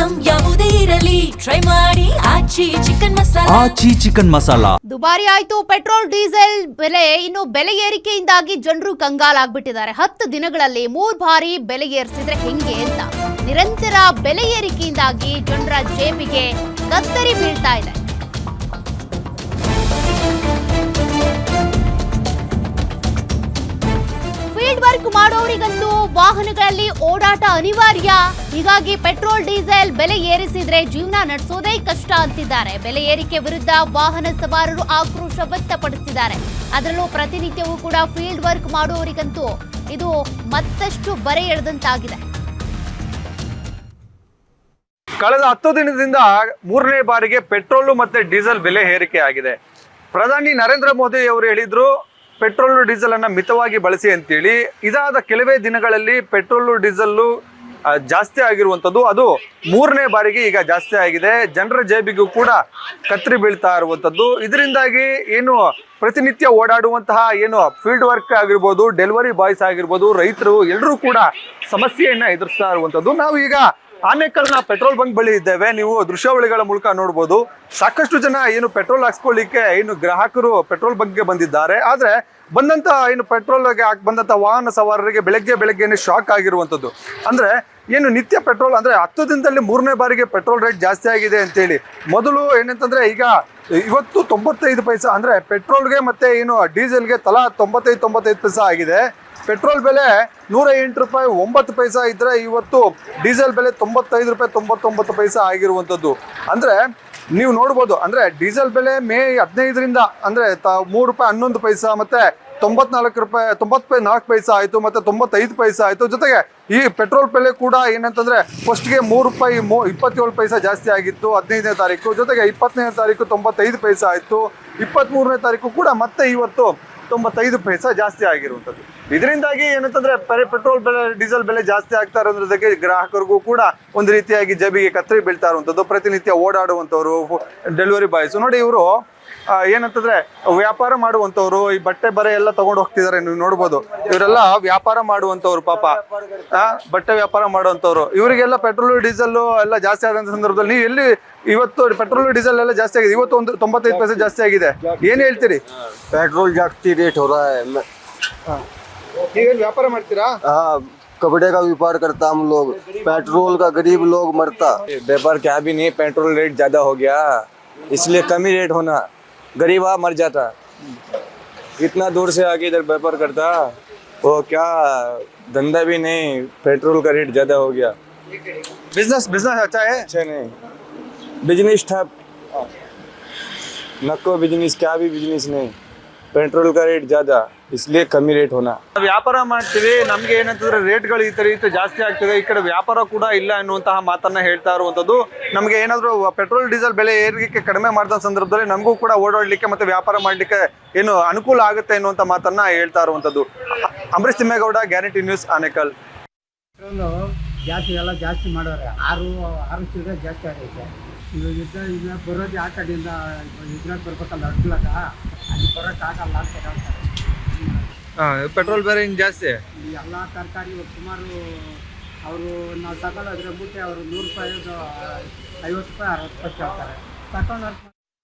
Item ಯಾವುದೇ ಇರಲಿ try ಮಾಡಿ ಆಚಿ ಚಿಕನ್ ಮಸಾಲಾ. ದುಬಾರಿ ಆಯ್ತು ಪೆಟ್ರೋಲ್ ಡೀಸೆಲ್ ಬೆಲೆ. ಇನ್ನು ಬೆಲೆ ಏರಿಕೆಯಿಂದಾಗಿ ಜನರು ಕಂಗಾಲಾಗ್ಬಿಟ್ಟಿದ್ದಾರೆ. 10 ದಿನಗಳಲ್ಲಿ 3 ಬಾರಿ ಬೆಲೆ ಏರಿಸಿದ್ರೆ ಹೆಂಗೆ ಅಂತ. ನಿರಂತರ ಬೆಲೆ ಏರಿಕೆಯಿಂದಾಗಿ ಜನರ ಜೇಬಿಗೆ ಕತ್ತರಿ ಬೀಳ್ತಾ ಇದೆ. ಫೀಲ್ಡ್ ವರ್ಕ್ ಮಾಡೋರಿಗಂತೂ ವಾಹನಗಳಲ್ಲಿ ಓಡಾಟ ಅನಿವಾರ್ಯ. ಹೀಗಾಗಿ ಪೆಟ್ರೋಲ್ ಡೀಸೆಲ್ ಬೆಲೆ ಏರಿಸಿದ್ರೆ ಜೀವನ ನಡೆಸೋದೇ ಕಷ್ಟ ಅಂತಿದ್ದಾರೆ. ಬೆಲೆ ಏರಿಕೆ ವಿರುದ್ಧ ವಾಹನ ಸವಾರರು ಆಕ್ರೋಶ ವ್ಯಕ್ತಪಡಿಸಿದ್ದಾರೆ. ಅದರಲ್ಲೂ ಪ್ರತಿನಿತ್ಯವೂ ಕೂಡ ಫೀಲ್ಡ್ ವರ್ಕ್ ಮಾಡುವವರಿಗಂತೂ ಇದು ಮತ್ತಷ್ಟು ಬರೆ ಎಳೆದಂತಾಗಿದೆ. ಕಳೆದ 10 ದಿನದಿಂದ 3ನೇ ಬಾರಿಗೆ ಪೆಟ್ರೋಲ್ ಮತ್ತೆ ಡೀಸೆಲ್ ಬೆಲೆ ಏರಿಕೆ ಆಗಿದೆ. ಪ್ರಧಾನಿ ನರೇಂದ್ರ ಮೋದಿ ಅವರು ಹೇಳಿದ್ರು ಪೆಟ್ರೋಲ್ ಡೀಸೆಲ್ ಅನ್ನ ಮಿತವಾಗಿ ಬಳಸಿ ಅಂತೇಳಿ. ಇದಾದ ಕೆಲವೇ ದಿನಗಳಲ್ಲಿ ಪೆಟ್ರೋಲ್ ಡೀಸೆಲ್ಲು ಜಾಸ್ತಿ ಆಗಿರುವಂಥದ್ದು, ಅದು 3ನೇ ಬಾರಿಗೆ ಈಗ ಜಾಸ್ತಿ ಆಗಿದೆ. ಜನರ ಜೇಬಿಗೂ ಕೂಡ ಕತ್ತರಿ ಬೀಳ್ತಾ ಇರುವಂಥದ್ದು. ಇದರಿಂದಾಗಿ ಏನು ಪ್ರತಿನಿತ್ಯ ಓಡಾಡುವಂತಹ ಏನು ಫೀಲ್ಡ್ ವರ್ಕ್ ಆಗಿರ್ಬೋದು, ಡೆಲಿವರಿ ಬಾಯ್ಸ್ ಆಗಿರ್ಬೋದು, ರೈತರು ಎಲ್ಲರೂ ಕೂಡ ಸಮಸ್ಯೆಯನ್ನ ಎದುರಿಸ್ತಾ ಇರುವಂಥದ್ದು. ನಾವು ಈಗ ಆನೇಕಲ್ನ ಪೆಟ್ರೋಲ್ ಬಂಕ್ ಬಳಿ ಇದ್ದೇವೆ. ನೀವು ದೃಶ್ಯಾವಳಿಗಳ ಮೂಲಕ ನೋಡ್ಬೋದು. ಸಾಕಷ್ಟು ಜನ ಏನು ಪೆಟ್ರೋಲ್ ಹಾಕ್ಸ್ಕೊಳ್ಳಿಕ್ಕೆ ಏನು ಗ್ರಾಹಕರು ಪೆಟ್ರೋಲ್ ಬಂಕ್ಗೆ ಬಂದಿದ್ದಾರೆ. ಆದ್ರೆ ಬಂದಂತ ಏನು ಪೆಟ್ರೋಲ್ಗೆ ಬಂದಂತ ವಾಹನ ಸವಾರರಿಗೆ ಬೆಳಗ್ಗೆನೆ ಶಾಕ್ ಆಗಿರುವಂಥದ್ದು. ಅಂದ್ರೆ ಏನು ನಿತ್ಯ ಪೆಟ್ರೋಲ್ ಅಂದ್ರೆ 10 ದಿನದಲ್ಲಿ 3ನೇ ಬಾರಿಗೆ ಪೆಟ್ರೋಲ್ ರೇಟ್ ಜಾಸ್ತಿ ಆಗಿದೆ ಅಂತೇಳಿ. ಮೊದಲು ಏನಂತಂದ್ರೆ ಈಗ ಇವತ್ತು 95 ಪೈಸಾ ಅಂದ್ರೆ ಪೆಟ್ರೋಲ್ಗೆ ಮತ್ತೆ ಏನು ಡೀಸೆಲ್ಗೆ ತಲಾ 95 ಪೈಸಾ ಆಗಿದೆ. ಪೆಟ್ರೋಲ್ ಬೆಲೆ 108 ರೂಪಾಯಿ 9 ಪೈಸಾ ಇದ್ರೆ ಇವತ್ತು ಡೀಸೆಲ್ ಬೆಲೆ 95 ರೂಪಾಯಿ 99 ಪೈಸಾ ಆಗಿರುವಂಥದ್ದು. ಅಂದ್ರೆ ನೀವು ನೋಡ್ಬೋದು. ಅಂದ್ರೆ ಡೀಸೆಲ್ ಬೆಲೆ ಮೇ 15ರಿಂದ ಅಂದ್ರೆ 3 ರೂಪಾಯಿ 11 ಪೈಸಾ ಮತ್ತೆ 94 ಪೈಸಾ ಆಯ್ತು, ಮತ್ತೆ 95 ಪೈಸಾ ಆಯ್ತು. ಜೊತೆಗೆ ಈ ಪೆಟ್ರೋಲ್ ಬೆಲೆ ಕೂಡ ಏನಂತಂದ್ರೆ ಫಸ್ಟ್ಗೆ 3 ರೂಪಾಯಿ 27 ಪೈಸಾ ಜಾಸ್ತಿ ಆಗಿತ್ತು 15ನೇ ತಾರೀಕು. ಜೊತೆಗೆ 20ನೇ ತಾರೀಕು 95 ಪೈಸಾ ಆಯ್ತು. 23ನೇ ತಾರೀಕು ಕೂಡ ಮತ್ತೆ ಇವತ್ತು 95 ಪೈಸಾ ಜಾಸ್ತಿ ಆಗಿರುವಂಥದ್ದು. ಇದರಿಂದಾಗಿ ಏನಂತಂದ್ರೆ ಪೆಟ್ರೋಲ್ ಬೆಲೆ ಡೀಸೆಲ್ ಬೆಲೆ ಜಾಸ್ತಿ ಆಗ್ತಾ ಇರೋದ್ರದಕ್ಕೆ ಗ್ರಾಹಕರಿಗೂ ಕೂಡ ಒಂದು ರೀತಿಯಾಗಿ ಜೇಬಿಗೆ ಕತ್ತರಿ ಬೀಳ್ತಾ ಇರುವಂಥದ್ದು. ಪ್ರತಿನಿತ್ಯ ಓಡಾಡುವಂಥವ್ರು ಡೆಲಿವರಿ ಬಾಯ್ಸ್ ನೋಡಿ, ಇವರು ಏನಂತಂದ್ರೆ ವ್ಯಾಪಾರ ಮಾಡುವಂಥವ್ರು, ಈ ಬಟ್ಟೆ ಬರೆ ಎಲ್ಲ ತಗೊಂಡು ಹೋಗ್ತಿದ್ದಾರೆ. ನೀವು ನೋಡ್ಬೋದು, ಇವರೆಲ್ಲ ವ್ಯಾಪಾರ ಮಾಡುವಂಥವ್ರು, ಪಾಪ ಬಟ್ಟೆ ವ್ಯಾಪಾರ ಮಾಡುವಂಥವ್ರು. ಇವರಿಗೆಲ್ಲ ಪೆಟ್ರೋಲ್ ಡೀಸೆಲ್ ಎಲ್ಲ ಜಾಸ್ತಿ ಆದಂತ ಸಂದರ್ಭದಲ್ಲಿ ನೀವು ಎಲ್ಲಿ ಇವತ್ತು ಪೆಟ್ರೋಲ್ ಡೀಸೆಲ್ ಎಲ್ಲ ಜಾಸ್ತಿ ಆಗಿದೆ. ಇವತ್ತು ಒಂದು 95 ಪೈಸೆ ಜಾಸ್ತಿ ಆಗಿದೆ. ಏನ್ ಹೇಳ್ತೀರಿ? पेट्रोल जास्ती रेट हो रहा है। ನೀವೇನ್ ವ್ಯಾಪಾರ ಮಾಡ್ತೀರಾ? कपड़े का व्यापार करता हम लोग, पेट्रोल का गरीब लोग मरता। व्यापार क्या भी नहीं, पेट्रोल रेट ज़्यादा हो गया, इसलिए कम ही रेट होना, गरीब मर जाता। इतना दूर से आके इधर व्यापार करता, वो क्या धंधा भी नहीं, पेट्रोल का रेट ज़्यादा हो गया। बिजनेस अच्छा है? अच्छा नहीं, बिजनेस ठप, नको बिजनेस, क्या भी बिजनेस नहीं, पेट्रोल का रेट ज़्यादा, इसलिए कमी रेट होना। ವ್ಯಾಪಾರ ಮಾಡ್ತೀವಿ, ನಮ್ಗೆ ಏನಂತಂದ್ರೆ ರೇಟ್ಗಳು ಈ ತರ ಜಾಸ್ತಿ ಆಗ್ತದೆ, ಈ ಕಡೆ ವ್ಯಾಪಾರ ಕೂಡ ಇಲ್ಲ ಅನ್ನುವಂತಹ ಮಾತನ್ನ ಹೇಳ್ತಾ ಇರುವಂತದ್ದು. ನಮ್ಗೆ ಏನಾದ್ರು ಪೆಟ್ರೋಲ್ ಡೀಸೆಲ್ ಬೆಲೆ ಏರಿಕೆ ಕಡಿಮೆ ಮಾಡಿದ ಸಂದರ್ಭದಲ್ಲಿ ನಮಗೂ ಕೂಡ ಓಡಾಡ್ಲಿಕ್ಕೆ ಮತ್ತೆ ವ್ಯಾಪಾರ ಮಾಡ್ಲಿಕ್ಕೆ ಏನು ಅನುಕೂಲ ಆಗುತ್ತೆ ಅನ್ನುವಂತ ಮಾತನ್ನ ಹೇಳ್ತಾ ಇರುವಂತದ್ದು. Ambareesh Thimmegowda, guarantee news, Anekal. ಜಾಸ್ತಿ ಎಲ್ಲ ಜಾಸ್ತಿ ಮಾಡೋರೆ 6 ಚಿಲ್ಲರೆ ಜಾಸ್ತಿ ಆಗೈತೆ. ಈಗ ಬರೋದು ಆ ಕಡೆಯಿಂದ ಇದ್ರಾಗ ಬರ್ಬೇಕಲ್ಲ ಅಡ್ಲಕ್ಕ, ಅಲ್ಲಿ ಬರೋಕ್ಕೆ ಆಗಲ್ಲ ಅಂತ ಹೇಳ್ತಾರೆ. ಪೆಟ್ರೋಲ್ ಬೇರೆ ಹಿಂಗೆ ಜಾಸ್ತಿ ಎಲ್ಲ ತರಕಾರಿ ಸುಮಾರು ಅವರು ನಾವು ತಗೊಳ್ಳೋದ್ರೆ ಮುಟ್ಟೆ ಅವರು 100 ರೂಪಾಯಿ 50 ರೂಪಾಯಿ 60 ರೂಪಾಯಿ ಕೇಳ್ತಾರೆ. ತಗೊಂಡು